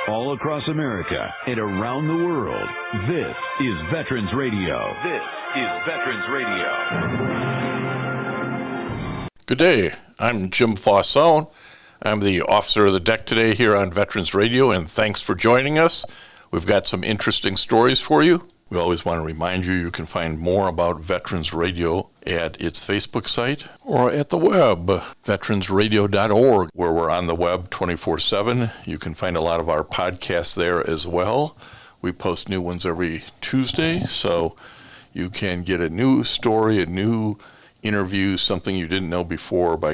all across America and around the world. This is Veterans Radio. This is Veterans Radio. Good day. I'm Jim Fausone. I'm the officer of the deck today here on Veterans Radio, and thanks for joining us. We've got some interesting stories for you. We always want to remind you you can find more about Veterans Radio at its Facebook site or at the web, veteransradio.org, where we're on the web 24/7. You can find a lot of our podcasts there as well. We post new ones every Tuesday, so you can get a new story, a new interview, something you didn't know before by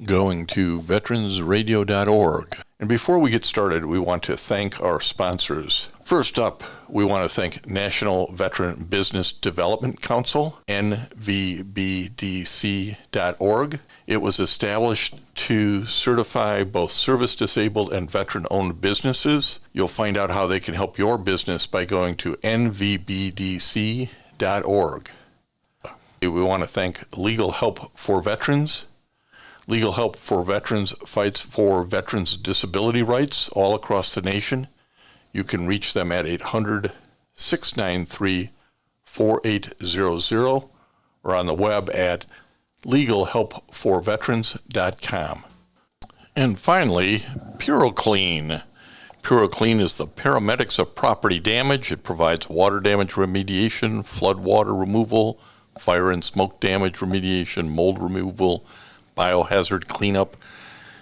going to veteransradio.org. And before we get started, we want to thank our sponsors. First up, we want to thank National Veteran Business Development Council, nvbdc.org. It was established to certify both service-disabled and veteran-owned businesses. You'll find out how they can help your business by going to nvbdc.org. We want to thank Legal Help for Veterans. Legal Help for Veterans fights for veterans' disability rights all across the nation. You can reach them at 800-693-4800 or on the web at legalhelpforveterans.com. And finally, PuroClean. PuroClean is the paramedics of property damage. It provides water damage remediation, flood water removal, fire and smoke damage remediation, mold removal, biohazard cleanup.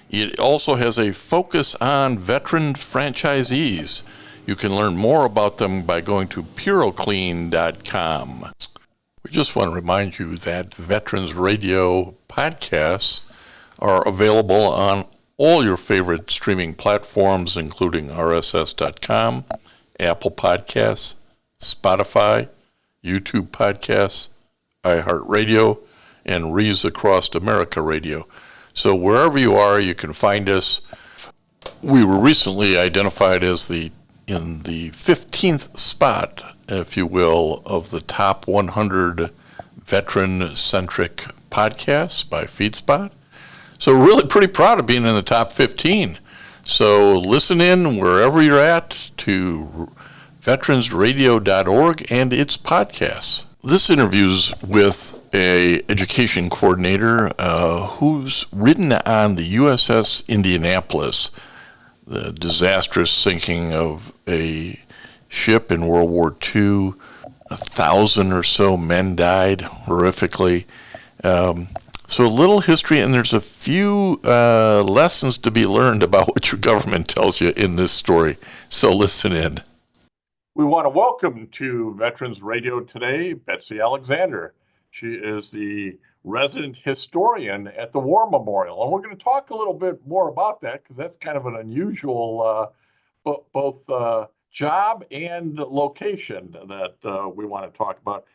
It also has a focus on veteran franchisees. You can learn more about them by going to puroclean.com. We just want to remind you that Veterans Radio podcasts are available on all your favorite streaming platforms, including RSS.com, Apple Podcasts, Spotify, YouTube Podcasts, iHeartRadio, and Rees Across America Radio. So wherever you are, you can find us. We were recently identified as in the 15th spot, if you will, of the top 100 veteran-centric podcasts by FeedSpot. So we're really pretty proud of being in the top 15. So listen in wherever you're at to veteransradio.org and its podcasts. This interview's with an education coordinator who's ridden on the USS Indianapolis, the disastrous sinking of a ship in World War II. 1,000 or so men died horrifically. So a little history, and there's a few lessons to be learned about what your government tells you in this story. So listen in. We want to welcome to Veterans Radio today, Betsy Alexander. She is the resident historian at the War Memorial. And we're going to talk a little bit more about that because that's kind of an unusual both job and location that we want to talk about.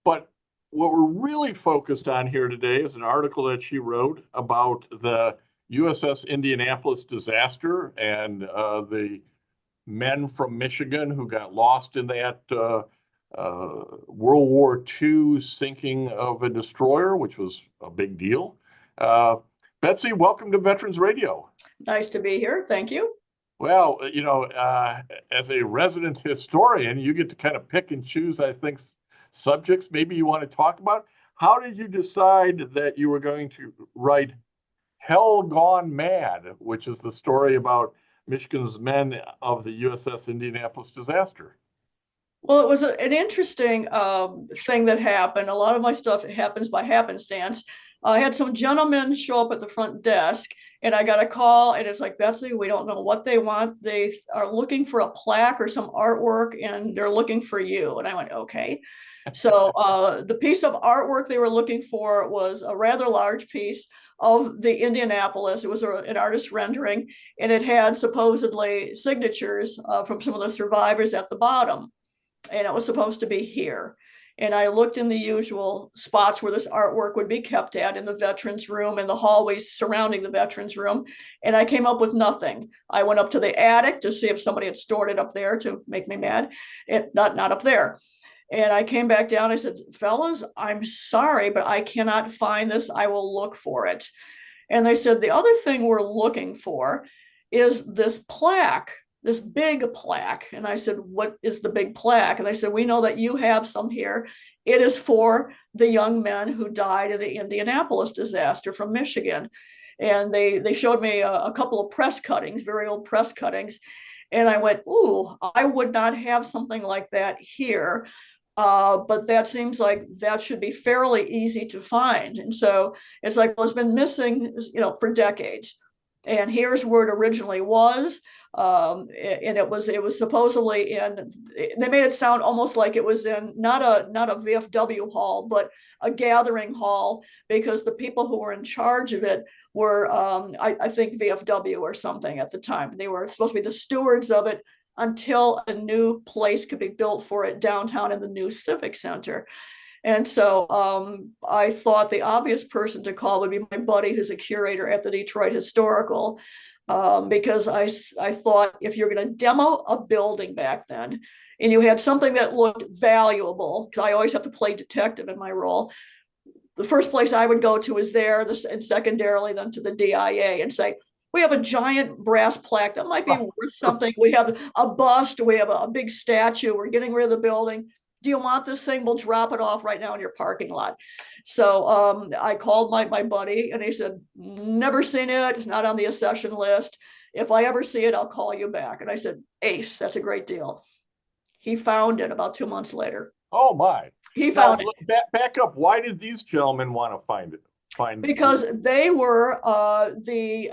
But what we're really focused on here today is an article that she wrote about the USS Indianapolis disaster and the men from Michigan who got lost in that World War II sinking of a destroyer, which was a big deal. Betsy, welcome to Veterans Radio. Nice to be here. Thank you. Well, as a resident historian, you get to kind of pick and choose, I think, subjects maybe you want to talk about. How did you decide that you were going to write Hell Gone Mad, which is the story about Michigan's men of the USS Indianapolis disaster? Well, it was an interesting thing that happened. A lot of my stuff happens by happenstance. I had some gentlemen show up at the front desk, and I got a call, and it's like, Betsy, we don't know what they want. They are looking for a plaque or some artwork, and they're looking for you. And I went, okay. So the piece of artwork they were looking for was a rather large piece of the Indianapolis. It was an artist rendering, and it had supposedly signatures from some of the survivors at the bottom. And it was supposed to be here. And I looked in the usual spots where this artwork would be kept at, in the veterans room and the hallways surrounding the veterans room. And I came up with nothing. I went up to the attic to see if somebody had stored it up there to make me mad. Not up there. And I came back down. I said, fellas, I'm sorry, but I cannot find this. I will look for it. And they said, the other thing we're looking for is this plaque this big plaque. And I said, what is the big plaque? And they said, we know that you have some here. It is for the young men who died in the Indianapolis disaster from Michigan. And they showed me a couple of press cuttings, very old press cuttings. And I went, ooh, I would not have something like that here. But that seems like that should be fairly easy to find. And so it's like, well, it's been missing, for decades. And here's where it originally was. And it was supposedly in, they made it sound almost like it was in not a VFW hall, but a gathering hall, because the people who were in charge of it were, I think, VFW or something at the time. They were supposed to be the stewards of it until a new place could be built for it downtown in the new Civic Center. And so I thought the obvious person to call would be my buddy who's a curator at the Detroit Historical, because I thought, if you're going to demo a building back then, and you had something that looked valuable, because I always have to play detective in my role, the first place I would go to is there, and secondarily then to the DIA and say, we have a giant brass plaque that might be worth something. We have a bust. We have a big statue. We're getting rid of the building. Do you want this thing? We'll drop it off right now in your parking lot. So I called my buddy, and he said, never seen it. It's not on the accession list. If I ever see it, I'll call you back. And I said, ace, that's a great deal. He found it about 2 months later. Oh my. He found it. Back up. Why did these gentlemen want to find it? Because they were the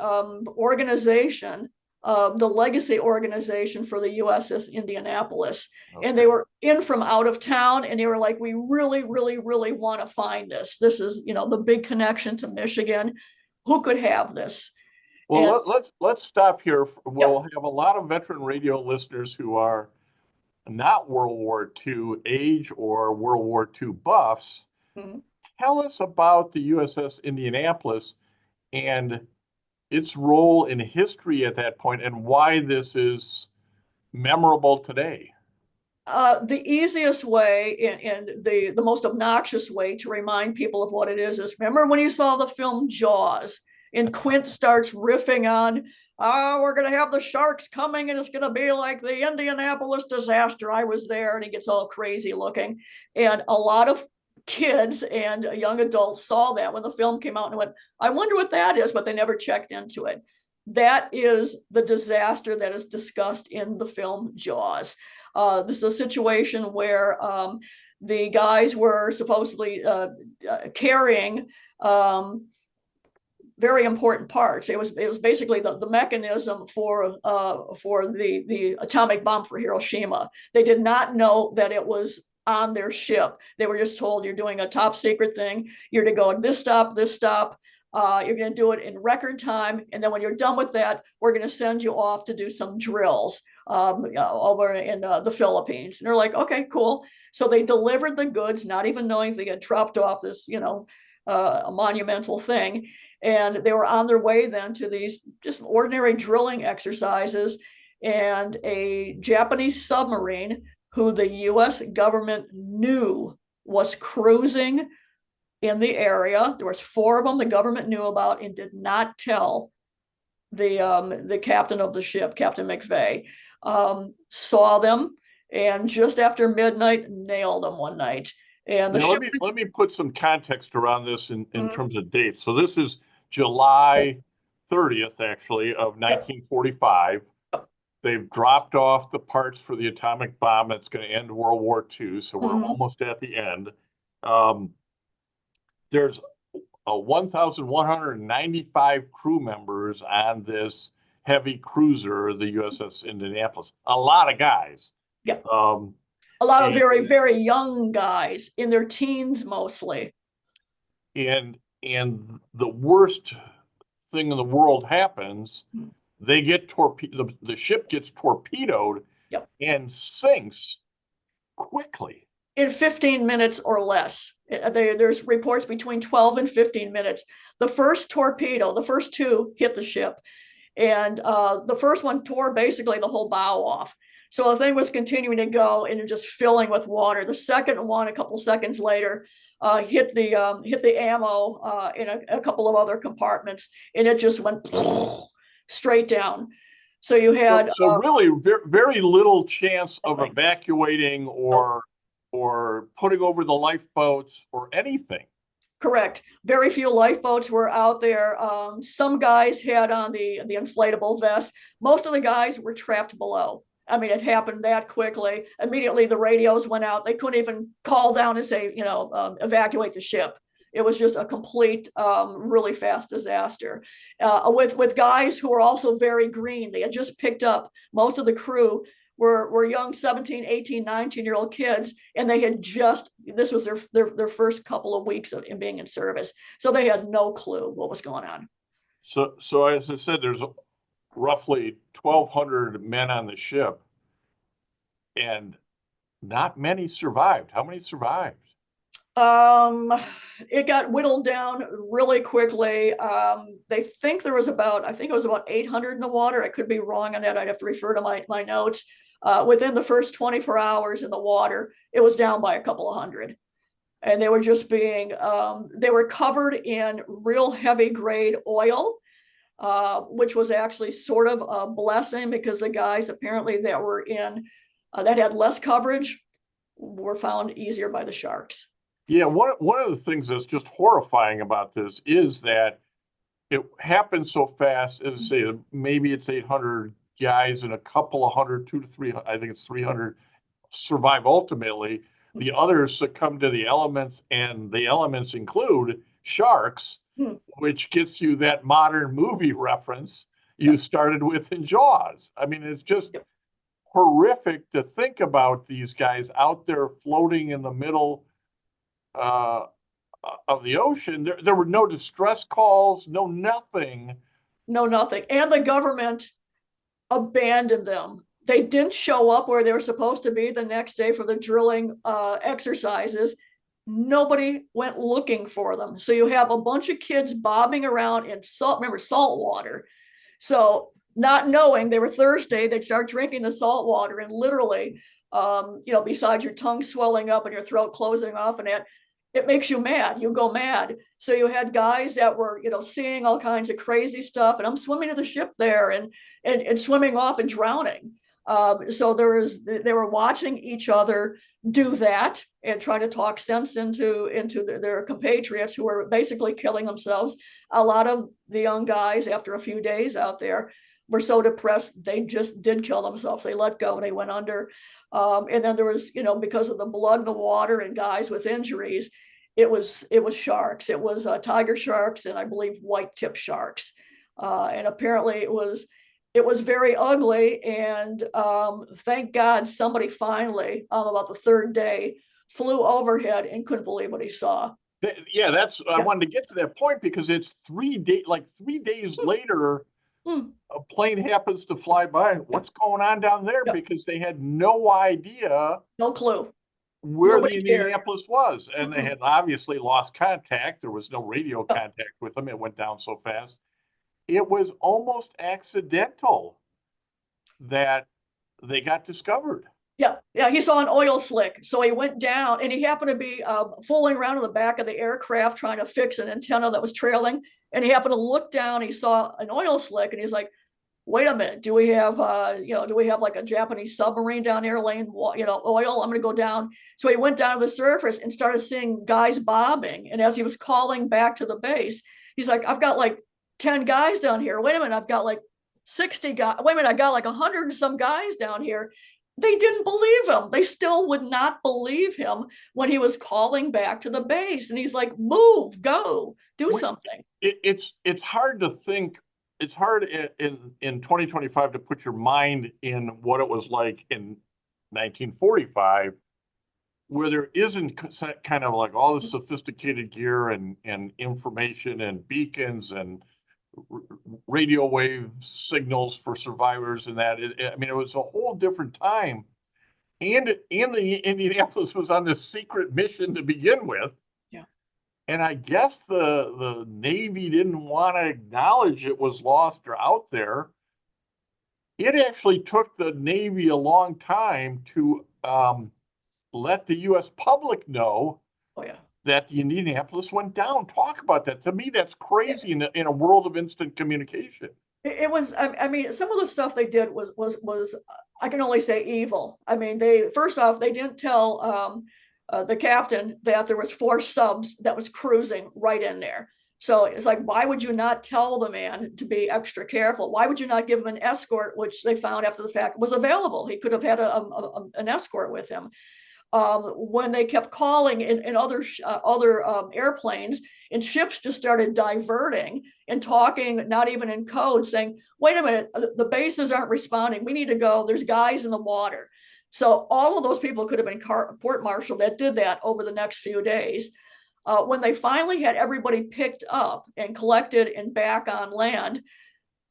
organization, the legacy organization for the USS Indianapolis. Okay. And they were in from out of town, and they were like, we really, really, really want to find this. This is, the big connection to Michigan. Who could have this? Well, let's stop here. We'll have a lot of veteran radio listeners who are not World War II age or World War II buffs. Mm-hmm. Tell us about the USS Indianapolis and its role in history at that point, and why this is memorable today. The easiest way and the most obnoxious way to remind people of what it is remember when you saw the film Jaws, and Quint starts riffing on, we're going to have the sharks coming, and it's going to be like the Indianapolis disaster. I was there, and he gets all crazy looking. And a lot of kids and young adults saw that when the film came out and went, I wonder what that is, but they never checked into it. That is the disaster that is discussed in the film Jaws. This is a situation where the guys were supposedly carrying very important parts. It was basically the mechanism for the atomic bomb for Hiroshima. They did not know that it was on their ship. They were just told, you're doing a top secret thing. You're to go at this stop. You're going to do it in record time. And then when you're done with that, we're going to send you off to do some drills over in the Philippines. And they're like, okay, cool. So they delivered the goods, not even knowing they had dropped off this, a monumental thing. And they were on their way then to these just ordinary drilling exercises. And a Japanese submarine, who the U.S. government knew was cruising in the area. There was 4 of them the government knew about and did not tell the captain of the ship, Captain McVeigh. Saw them, and just after midnight, nailed them one night. And let me put some context around this in terms of dates. So this is July 30th, actually, of 1945. They've dropped off the parts for the atomic bomb that's going to end World War II, so we're almost at the end. There's 1,195 crew members on this heavy cruiser, the USS Indianapolis. A lot of guys. Yeah. A lot of very, very young guys in their teens mostly. And the worst thing in the world happens. They get the ship gets torpedoed. Yep. And sinks quickly. In 15 minutes or less. There's reports between 12 and 15 minutes. The first torpedo, the first 2 hit the ship. And the first one tore basically the whole bow off. So the thing was continuing to go and just filling with water. The second one, a couple seconds later, hit the ammo in a couple of other compartments. And it just went straight down. So you had really very little chance of evacuating or putting over the lifeboats or anything. Correct. Very few lifeboats were out there. Some guys had on the inflatable vest. Most of the guys were trapped below. I mean, it happened that quickly. Immediately, the radios went out. They couldn't even call down and say, evacuate the ship. It was just a complete, really fast disaster. With guys who were also very green. They had just picked up. Most of the crew were young 17, 18, 19-year-old kids, and they had this was their first couple of weeks of being in service. So they had no clue what was going on. So as I said, there's roughly 1,200 men on the ship, and not many survived. How many survived? It got whittled down really quickly. They think there was I think it was about 800 in the water. I could be wrong on that. I'd have to refer to my notes. Within the first 24 hours in the water, it was down by a couple of hundred. And they were just they were covered in real heavy grade oil, which was actually sort of a blessing because the guys apparently that were that had less coverage were found easier by the sharks. Yeah, one of the things that's just horrifying about this is that it happened so fast. As I say, maybe it's 800 guys and a couple of hundred, 200 to 300, I think it's 300 survive ultimately. The others succumb to the elements, and the elements include sharks, which gets you that modern movie reference you started with in Jaws. I mean, it's just horrific to think about these guys out there floating in the middle of the ocean. There were no distress calls, no nothing. No, nothing. And the government abandoned them. They didn't show up where they were supposed to be the next day for the drilling exercises. Nobody went looking for them. So you have a bunch of kids bobbing around in salt water. So not knowing, they were thirsty, they'd start drinking the salt water, and literally, besides your tongue swelling up and your throat closing off, and it makes you mad. You go mad. So you had guys that were, seeing all kinds of crazy stuff, and I'm swimming to the ship there and swimming off and drowning. So they were watching each other do that and trying to talk sense into their compatriots who were basically killing themselves. A lot of the young guys, after a few days out there, were so depressed they just did kill themselves. They let go and they went under. And then there was, because of the blood in the water and guys with injuries, it was sharks. It was tiger sharks and I believe white tip sharks. And apparently it was very ugly. And thank God somebody finally, about the third day, flew overhead and couldn't believe what he saw. Yeah, I wanted to get to that point because it's 3 days later. A plane happens to fly by. What's going on down there? Because they had no idea, no clue where the Indianapolis was, and they had obviously lost contact. There was no radio contact with them. It went down so fast. It was almost accidental that they got discovered. Yeah, he saw an oil slick, so he went down, and he happened to be fooling around in the back of the aircraft trying to fix an antenna that was trailing, and he happened to look down. He saw an oil slick, and he's like, "Wait a minute, do we have like a Japanese submarine down there laying oil? I'm going to go down." So he went down to the surface and started seeing guys bobbing, and as he was calling back to the base, he's like, "I've got like 10 guys down here. Wait a minute, I've got like 60 guys. Wait a minute, I got like 100 and some guys down here." They didn't believe him. They still would not believe him when he was calling back to the base. And he's like, "Move, go, do something." It's hard to think. It's hard in 2025 to put your mind in what it was like in 1945, where there isn't kind of like all this sophisticated gear and information and beacons and radio wave signals for survivors and that. It was a whole different time. And the Indianapolis was on this secret mission to begin with. Yeah. And I guess the Navy didn't want to acknowledge it was lost or out there. It actually took the Navy a long time to let the U.S. public know that the Indianapolis went down. Talk about that. To me, that's crazy in a world of instant communication. It was, I mean, some of the stuff they did was I can only say evil. I mean, they first off, they didn't tell the captain that there was 4 subs that was cruising right in there. So it's like, why would you not tell the man to be extra careful? Why would you not give him an escort, which they found after the fact was available? He could have had an escort with him. When they kept calling in other airplanes, and ships just started diverting and talking, not even in code, saying, wait a minute, the bases aren't responding. We need to go. There's guys in the water. So all of those people could have been court-martialed that did that over the next few days. When they finally had everybody picked up and collected and back on land,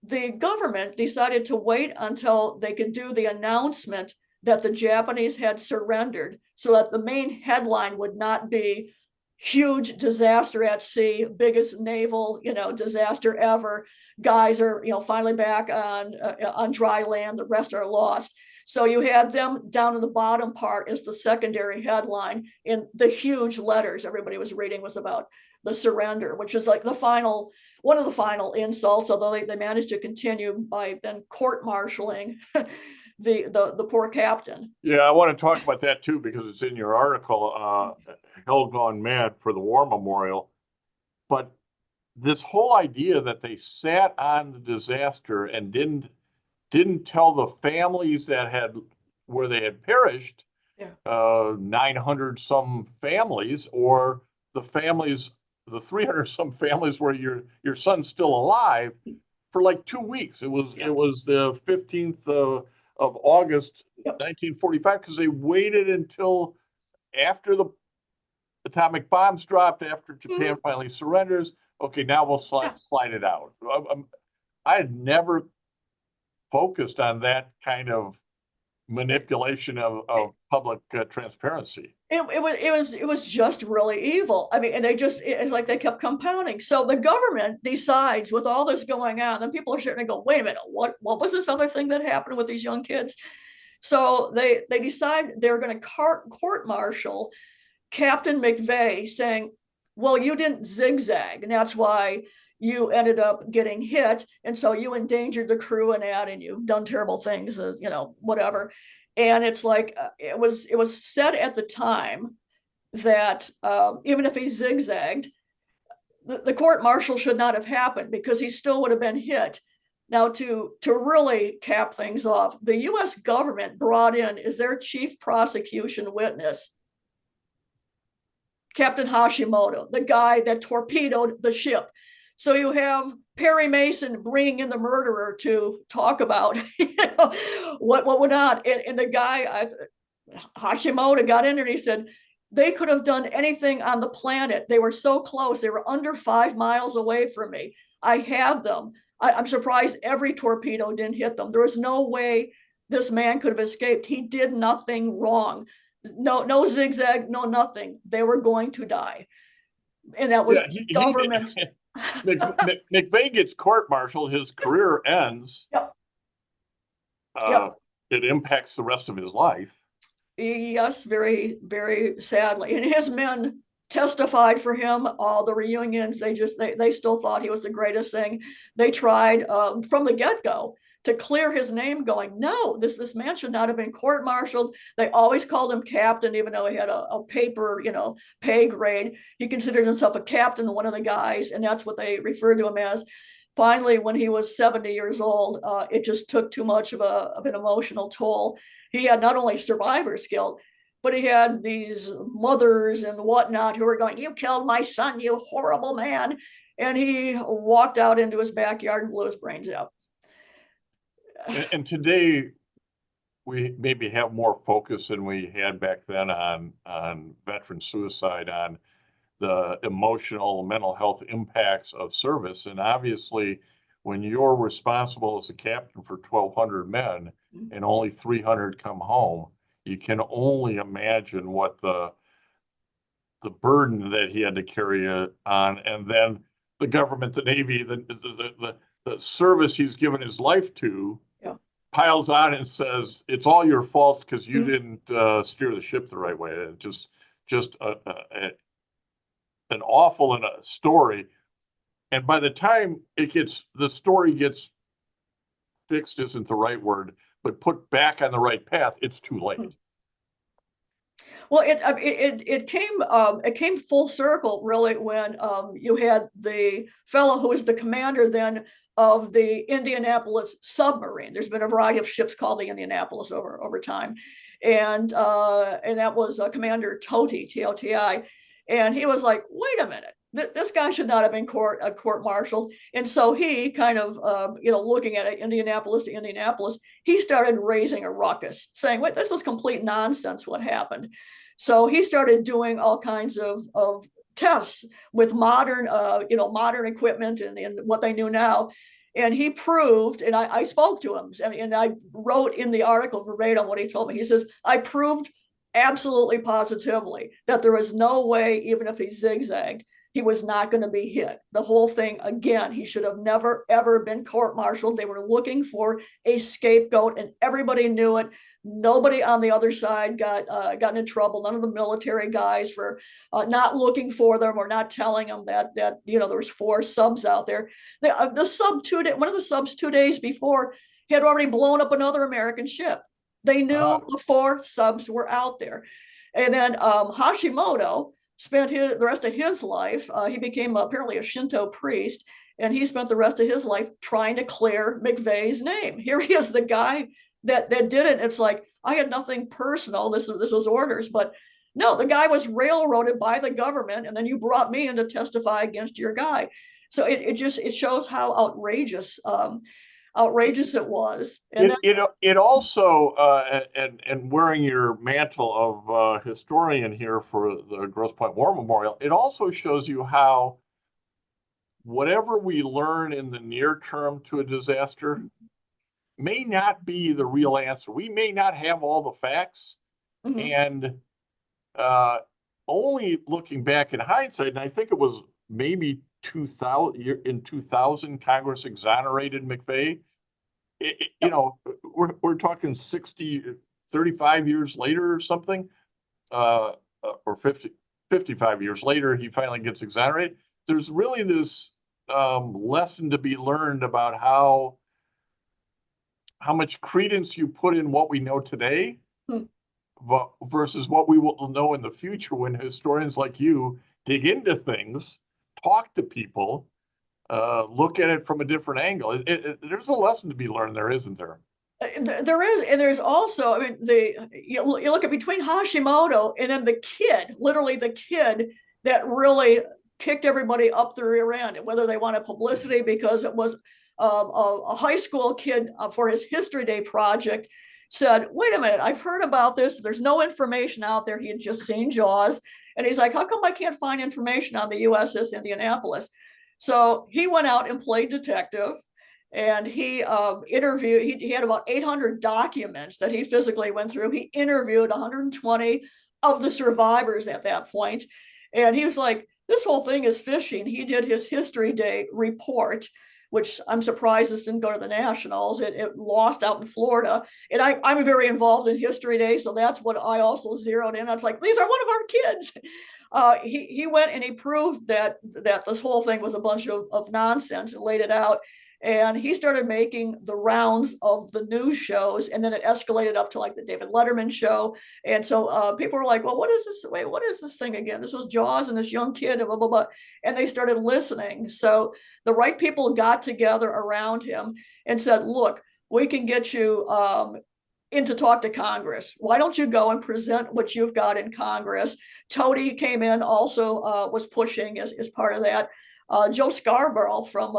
the government decided to wait until they could do the announcement that the Japanese had surrendered, so that the main headline would not be huge disaster at sea, biggest naval, disaster ever. Guys are, finally back on dry land. The rest are lost. So you had them down in the bottom part as the secondary headline, in the huge letters everybody was reading was about the surrender, which is like one of the final insults, although they managed to continue by then court-martialing the poor captain. Yeah, I want to talk about that too, because it's in your article, Hell Gone Mad for the War Memorial. But this whole idea that they sat on the disaster and didn't tell the families where they had perished, 900 some families, or the 300 some families where your son's still alive, for like 2 weeks. It was the 15th of August, 1945, because they waited until after the atomic bombs dropped, after Japan finally surrenders. Okay, now we'll slide it out. I had never focused on that kind of manipulation of public transparency. It was just really evil. I mean, and it's like they kept compounding. So the government decides, with all this going on, then people are starting to go, wait a minute, what was this other thing that happened with these young kids? So they decide they're going to court-martial Captain McVeigh, saying, well, you didn't zigzag, and that's why you ended up getting hit, and so you endangered the crew and you've done terrible things, whatever. And it's like, it was said at the time that even if he zigzagged, the court-martial should not have happened, because he still would have been hit. Now, to really cap things off, the U.S. government brought in as their chief prosecution witness Captain Hashimoto, the guy that torpedoed the ship. So you have Perry Mason bringing in the murderer to talk about what went on. And the guy, Hashimoto, got in there and he said, they could have done anything on the planet. They were so close. They were under 5 miles away from me. I had them. I'm surprised every torpedo didn't hit them. There was no way this man could have escaped. He did nothing wrong. No zigzag, no nothing. They were going to die. And that was government. McVeigh gets court-martialed. His career ends. It impacts the rest of his life. Yes, very, very sadly. And his men testified for him. All the reunions, they still thought he was the greatest thing. They tried from the get-go to clear his name, going, no, this man should not have been court-martialed. They always called him captain, even though he had a paper, pay grade. He considered himself a captain, one of the guys, and that's what they referred to him as. Finally, when he was 70 years old, it just took too much of an emotional toll. He had not only survivor's guilt, but he had these mothers and whatnot who were going, you killed my son, you horrible man. And he walked out into his backyard and blew his brains out. And today, we maybe have more focus than we had back then on veteran suicide, on the emotional, mental health impacts of service. And obviously, when you're responsible as a captain for 1,200 men and only 300 come home, you can only imagine what the burden that he had to carry on. And then the government, the Navy, the service he's given his life to, piles on and says, it's all your fault because you didn't steer the ship the right way. Just an awful story. And by the time the story gets fixed isn't the right word, but put back on the right path, it's too late. Well, it came full circle really when you had the fellow who was the commander then of the Indianapolis submarine. There's been a variety of ships called the Indianapolis over time, and that was Commander Toti, T-O-T-I, and he was like, wait a minute. This guy should not have been court-martialed. And so he kind of, looking at it, Indianapolis to Indianapolis, he started raising a ruckus saying, wait, this is complete nonsense what happened. So he started doing all kinds of tests with modern equipment and what they knew now. And he proved, and I spoke to him, and I wrote in the article verbatim what he told me. He says, I proved absolutely positively that there was no way, even if he zigzagged, he was not going to be hit. The whole thing, again, he should have never, ever been court-martialed. They were looking for a scapegoat, and everybody knew it. Nobody on the other side got in trouble. None of the military guys for not looking for them or not telling them that there was 4 subs out there. The sub one of the subs 2 days before had already blown up another American ship. They knew the 4 subs were out there. And then Hashimoto spent the rest of his life, he became apparently a Shinto priest, and he spent the rest of his life trying to clear McVeigh's name. Here he is, the guy that did it. It's like, I had nothing personal. This was orders, but no, the guy was railroaded by the government, and then you brought me in to testify against your guy. So it shows how outrageous it was. And it also and wearing your mantle of historian here for the Grosse Pointe War Memorial, it also shows you how whatever we learn in the near term to a disaster may not be the real answer. We may not have all the facts, and only looking back in hindsight, and I think it was maybe 2000 Congress exonerated McVeigh. We're talking 35 years later or something, or 55 years later, he finally gets exonerated. There's really this lesson to be learned about how much credence you put in what we know today versus what we will know in the future when historians like you dig into things, talk to people, look at it from a different angle. There's a lesson to be learned there, isn't there? There is, and there's also, I mean, you look at between Hashimoto and then the kid, literally the kid that really kicked everybody up the rear end, whether they wanted publicity because it was a high school kid for his History Day project, said, wait a minute, I've heard about this. There's no information out there. He had just seen Jaws. And he's like, how come I can't find information on the USS Indianapolis? So he went out and played detective, and he interviewed, he had about 800 documents that he physically went through. He interviewed 120 of the survivors at that point. And he was like, this whole thing is fishing. He did his History Day report, which I'm surprised this didn't go to the Nationals. It lost out in Florida. And I'm very involved in History Day, so that's what I also zeroed in. I was like, these are one of our kids. He went and he proved that this whole thing was a bunch of nonsense and laid it out. And he started making the rounds of the news shows, and then it escalated up to like the David Letterman show. And so people were like, well, what is this? Wait, what is this thing again? This was Jaws and this young kid, and blah, blah, blah. And they started listening. So the right people got together around him and said, look, we can get you in to talk to Congress. Why don't you go and present what you've got in Congress? Toti came in, also was pushing as part of that. Joe Scarborough from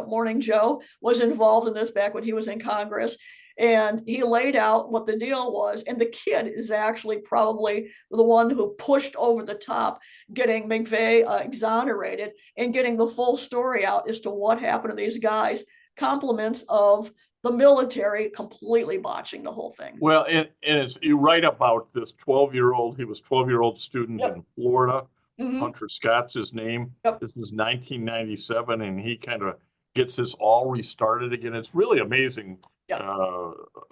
Morning Joe was involved in this back when he was in Congress, and he laid out what the deal was. And the kid is actually probably the one who pushed over the top, getting McVeigh exonerated and getting the full story out as to what happened to these guys. Compliments of the military completely botching the whole thing. Well, and you write about this 12-year-old. He was 12-year-old student in Florida. Hunter Scott's his name. This is 1997, and he kind of gets this all restarted again. It's really amazing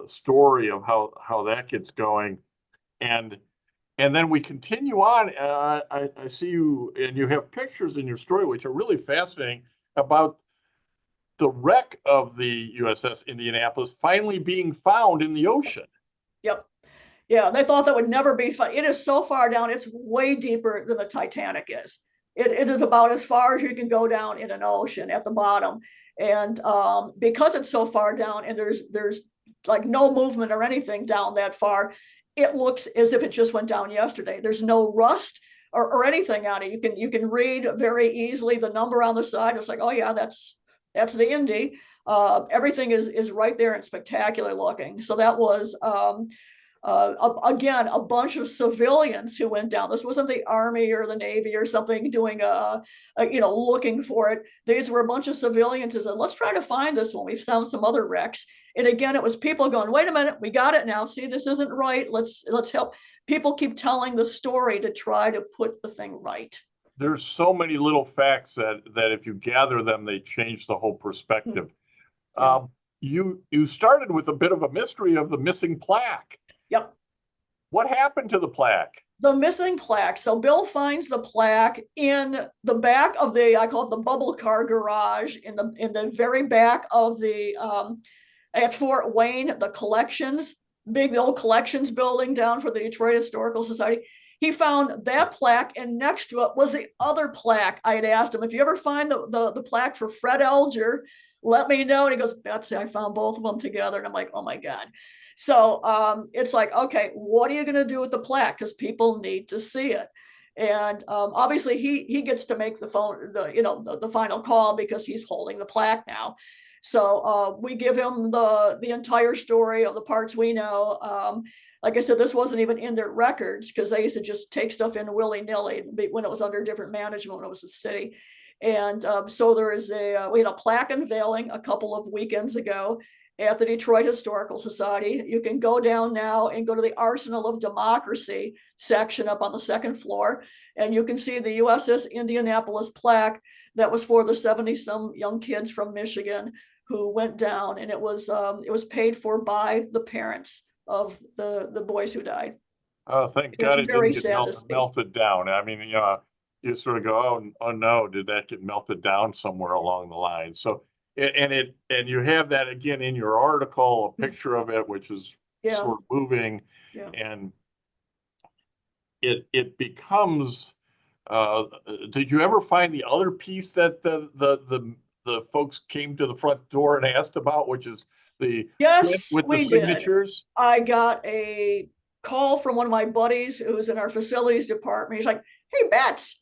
story of how that gets going, and then we continue on. I see you, and you have pictures in your story which are really fascinating about the wreck of the USS Indianapolis finally being found in the ocean. Yep. Yeah, they thought that would never be fun. It is so far down, it's way deeper than the Titanic is. It is about as far as you can go down in an ocean at the bottom. And because it's so far down and there's like no movement or anything down that far, it looks as if it just went down yesterday. There's no rust or anything on it. You can read very easily the number on the side. It's like, oh yeah, that's the Indy. Everything is right there and spectacular looking. So that was again, a bunch of civilians who went down. This wasn't the Army or the Navy or something doing looking for it. These were a bunch of civilians who said, let's try to find this one. We've found some other wrecks. And again, it was people going, wait a minute, we got it now. See, this isn't right. Let's help. People keep telling the story to try to put the thing right. There's so many little facts that if you gather them, they change the whole perspective. Mm-hmm. You started with a bit of a mystery of the missing plaque. Yep. What happened to the plaque? The missing plaque. So Bill finds the plaque in the back of I call it the bubble car garage, in the very back of at Fort Wayne, the collections, the old collections building down for the Detroit Historical Society. He found that plaque, and next to it was the other plaque. I had asked him, if you ever find the plaque for Fred Elger, let me know. And he goes, Betsy, I found both of them together. And I'm like, oh my God. So it's like, okay, what are you going to do with the plaque? Because people need to see it. And obviously he gets to make the final call because he's holding the plaque now. So we give him the entire story of the parts we know. Like I said, this wasn't even in their records because they used to just take stuff in willy-nilly when it was under different management, when it was a city. And so there is we had a plaque unveiling a couple of weekends ago at the Detroit Historical Society. You can go down now and go to the Arsenal of Democracy section up on the second floor, and you can see the USS Indianapolis plaque that was for the 70-some young kids from Michigan who went down, and it was paid for by the parents of the boys who died. Oh, thank God it didn't get melted down. I mean, you sort of go, oh no, did that get melted down somewhere along the line? So. And you have that again in your article, a picture of it, which is sort of moving, and it becomes. Did you ever find the other piece that the folks came to the front door and asked about, which is the with the signatures? I got a call from one of my buddies who was in our facilities department. He's like, "Hey, Bets,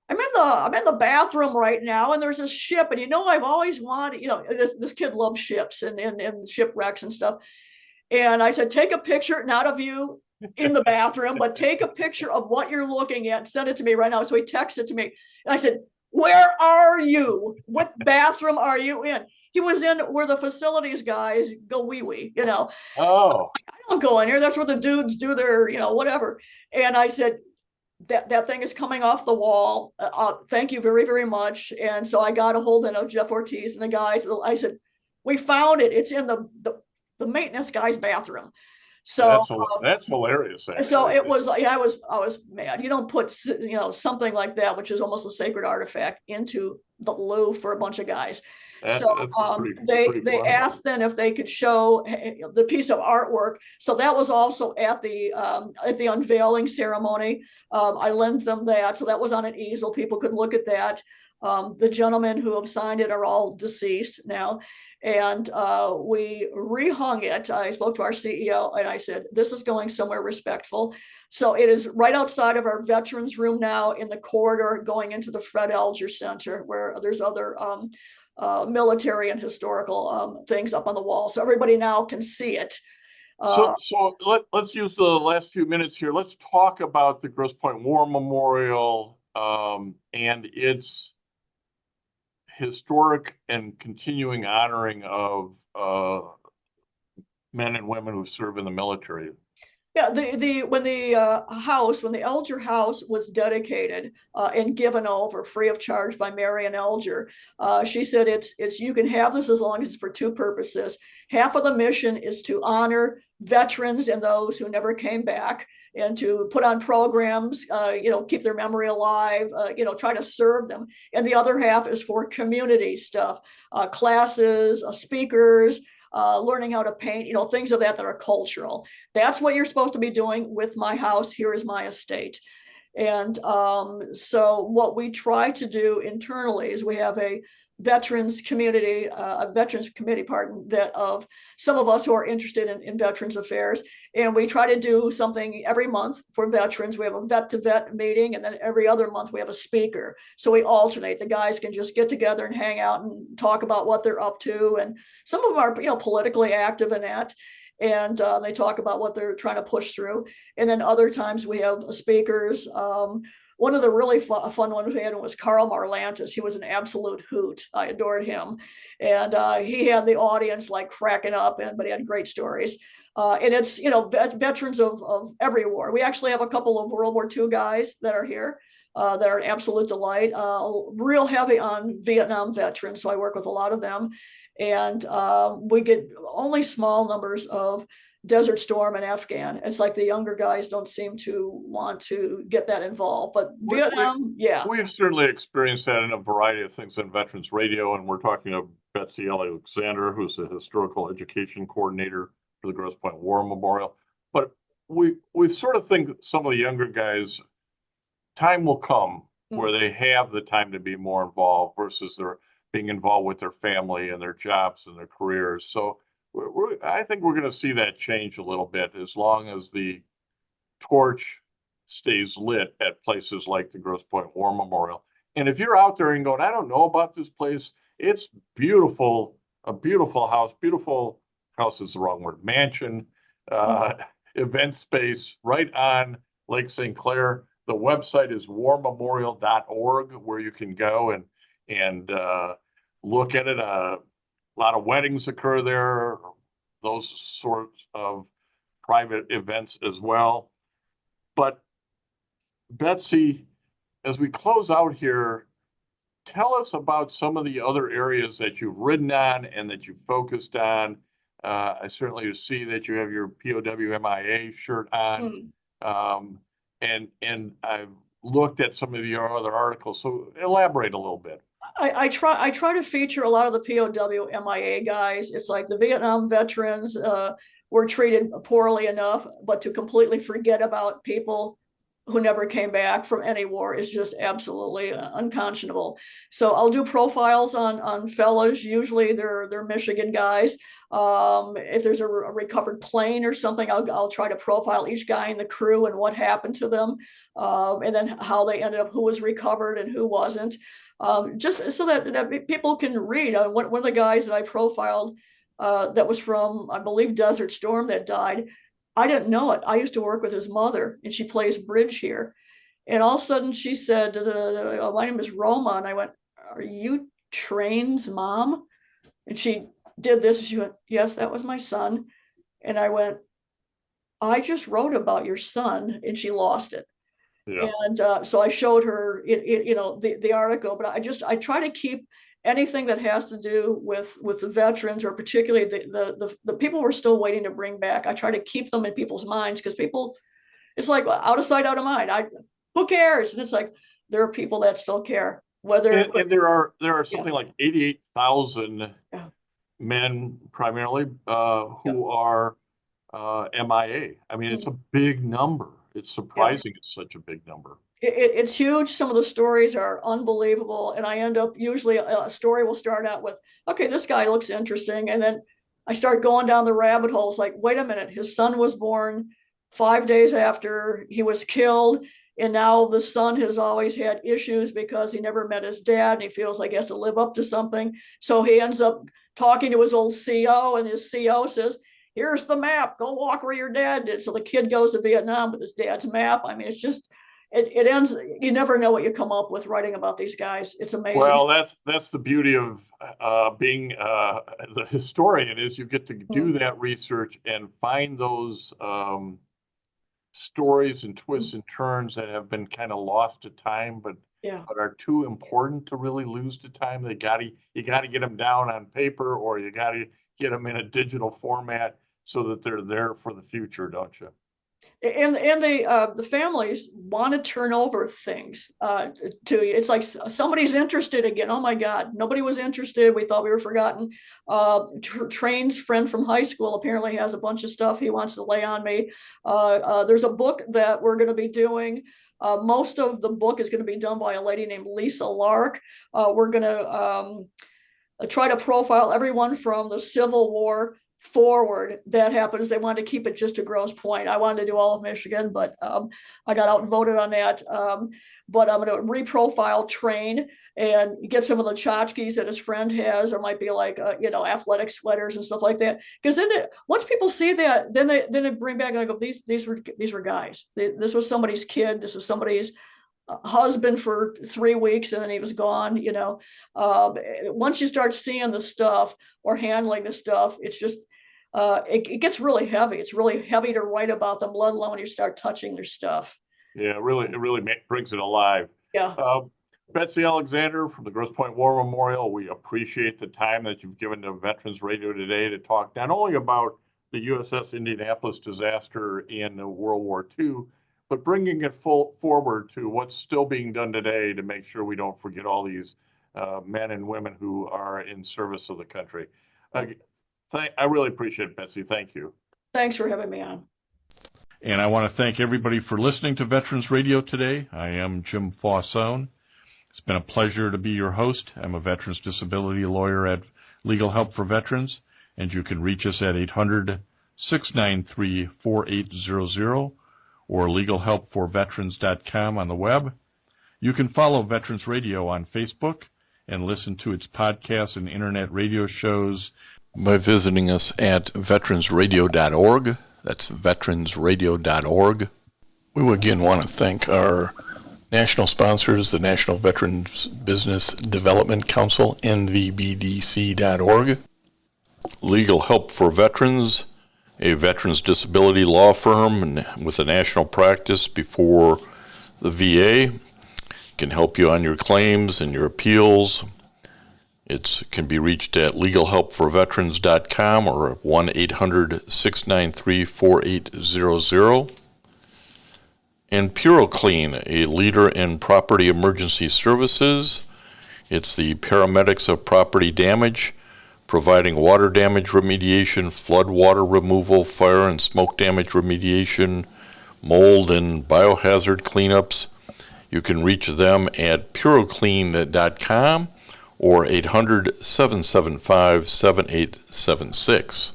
I'm in the bathroom right now, and there's this ship, and I've always wanted, this kid loves ships and shipwrecks and stuff." And I said, take a picture, not of you in the bathroom, but take a picture of what you're looking at, send it to me right now. So he texted to me, and I said, where are you? What bathroom are you in? He was in where the facilities guys go wee-wee, Oh. I don't go in here. That's where the dudes do their, whatever. And I said, that thing is coming off the wall. Thank you very, very much. And so I got a hold of Jeff Ortiz and the guys. I said, we found it. It's in the maintenance guy's bathroom. So that's hilarious. Actually. So it was. I was mad. You don't put something like that, which is almost a sacred artifact, into the loo for a bunch of guys. They asked then if they could show the piece of artwork. So that was also at the unveiling ceremony. I lent them that. So that was on an easel. People could look at that. The gentlemen who have signed it are all deceased now. And we rehung it. I spoke to our CEO and I said, this is going somewhere respectful. So it is right outside of our veterans room now in the corridor going into the Fred Elger Center, where there's other military and historical things up on the wall, so everybody now can see it. So let's use the last few minutes here. Let's talk about the Grosse Pointe War Memorial and its historic and continuing honoring of men and women who serve in the military. Yeah, when the Elger House was dedicated and given over free of charge by Marion Elger, she said it's you can have this as long as it's for two purposes. Half of the mission is to honor veterans and those who never came back, and to put on programs, keep their memory alive, try to serve them. And the other half is for community stuff, classes, speakers, learning how to paint, things of that are cultural. That's what you're supposed to be doing with my house. Here is my estate. And so what we try to do internally is we have a veterans committee, that of some of us who are interested in veterans affairs. And we try to do something every month for veterans. We have a vet to vet meeting, and then every other month we have a speaker. So we alternate. The guys can just get together and hang out and talk about what they're up to. And some of them are, politically active in that. And they talk about what they're trying to push through. And then other times we have speakers. One of the really fun ones we had was Carl Marlantis. He was an absolute hoot. I adored him. And he had the audience like cracking up, but he had great stories. And it's, veterans of every war. We actually have a couple of World War II guys that are here that are an absolute delight. Real heavy on Vietnam veterans. So I work with a lot of them. And we get only small numbers of Desert Storm and Afghan. It's like the younger guys don't seem to want to get that involved. But Vietnam, yeah. We've certainly experienced that in a variety of things in Veterans Radio. And we're talking to Betsy Alexander, who's the historical education coordinator for the Grosse Pointe War Memorial. But we sort of think that some of the younger guys, time will come where they have the time to be more involved versus they're being involved with their family and their jobs and their careers. So I think we're going to see that change a little bit as long as the torch stays lit at places like the Grosse Pointe War Memorial. And if you're out there and going, I don't know about this place, it's beautiful, a beautiful house. Beautiful house is the wrong word, mansion, event space right on Lake St. Clair. The website is warmemorial.org, where you can go and look at it. A lot of weddings occur there, those sorts of private events as well. But Betsy, as we close out here, tell us about some of the other areas that you've ridden on and that you've focused on. I certainly see that you have your POWMIA shirt on, and I've looked at some of your other articles. So elaborate a little bit. I try to feature a lot of the POWMIA guys. It's like the Vietnam veterans were treated poorly enough, but to completely forget about people who never came back from any war is just absolutely unconscionable. So I'll do profiles on fellows. Usually they're Michigan guys. If there's a recovered plane or something, I'll try to profile each guy in the crew and what happened to them, and then how they ended up, who was recovered and who wasn't. Just so that people can read. One of the guys that I profiled that was from, I believe, Desert Storm that died, I didn't know it. I used to work with his mother, and she plays bridge here. And all of a sudden she said, my name is Roma. And I went, are you Train's mom? And she did this. And she went, yes, that was my son. And I went, I just wrote about your son. And she lost it. Yeah. And so I showed her, the article, but I try to keep anything that has to do with the veterans, or particularly the people we're still waiting to bring back. I try to keep them in people's minds, because people, it's like out of sight, out of mind. Who cares? And it's like, there are people that still care. And there are something like 88,000 men primarily who are MIA. I mean, it's a big number. It's surprising it's such a big number. It's huge. Some of the stories are unbelievable. And I end up, usually a story will start out with, okay, this guy looks interesting. And then I start going down the rabbit holes like, wait a minute, his son was born 5 days after he was killed. And now the son has always had issues because he never met his dad, and he feels like he has to live up to something. So he ends up talking to his old CO, and his CO says, here's the map, go walk where your dad did. So the kid goes to Vietnam with his dad's map. I mean, it's just, it ends, you never know what you come up with writing about these guys. It's amazing. Well, that's the beauty of being the historian, is you get to do that research and find those stories and twists and turns that have been kind of lost to time, but are too important to really lose to time. You got to get them down on paper, or you got to get them in a digital format so that they're there for the future, don't you? And the families want to turn over things to you. It's like somebody's interested again. Oh my God, nobody was interested. We thought we were forgotten. Train's friend from high school apparently has a bunch of stuff he wants to lay on me. There's a book that we're going to be doing. Most of the book is going to be done by a lady named Lisa Lark. We're going to try to profile everyone from the Civil War forward that happens. They wanted to keep it just to Grosse Pointe. I wanted to do all of Michigan, but I got outvoted on that. But I'm going to reprofile Train and get some of the tchotchkes that his friend has, or might be like athletic sweaters and stuff like that. Because then once people see that, then they bring back and I go, these were guys. This was somebody's kid. This was somebody's husband for 3 weeks, and then he was gone. Once you start seeing the stuff or handling the stuff, it's just it gets really heavy. It's really heavy to write about them, let alone when you start touching their stuff. Yeah, it really brings it alive. Yeah. Betsy Alexander from the Grosse Pointe War Memorial, we appreciate the time that you've given to Veterans Radio today to talk not only about the USS Indianapolis disaster in World War II, but bringing it forward to what's still being done today to make sure we don't forget all these men and women who are in service of the country. I really appreciate it, Betsy. Thank you. Thanks for having me on. And I want to thank everybody for listening to Veterans Radio today. I am Jim Fausone. It's been a pleasure to be your host. I'm a veterans disability lawyer at Legal Help for Veterans, and you can reach us at 800-693-4800 or legalhelpforveterans.com on the web. You can follow Veterans Radio on Facebook and listen to its podcasts and internet radio shows by visiting us at veteransradio.org. That's veteransradio.org. We again want to thank our national sponsors, the National Veterans Business Development Council, nvbdc.org, Legal Help for Veterans, a veterans disability law firm with a national practice before the VA, can help you on your claims and your appeals. It can be reached at legalhelpforveterans.com or 1-800-693-4800. And PuroClean, a leader in property emergency services. It's the paramedics of property damage, providing water damage remediation, flood water removal, fire and smoke damage remediation, mold and biohazard cleanups. You can reach them at puroclean.com or 800-775-7876.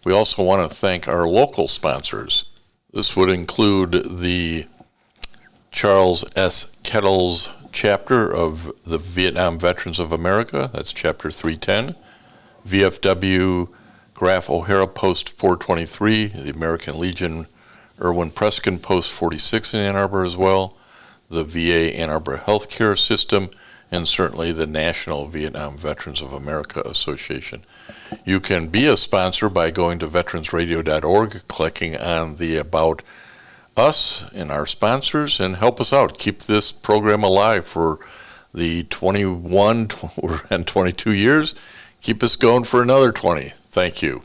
We also want to thank our local sponsors. This would include the Charles S. Kettles chapter of the Vietnam Veterans of America, that's chapter 310, VFW Graf O'Hara Post 423, the American Legion Irwin Preskin Post 46 in Ann Arbor as well, the VA Ann Arbor Healthcare System, and certainly the National Vietnam Veterans of America Association. You can be a sponsor by going to veteransradio.org, clicking on the About Us and our sponsors, and help us out. Keep this program alive for the 21 and 22 years. Keep us going for another 20. Thank you.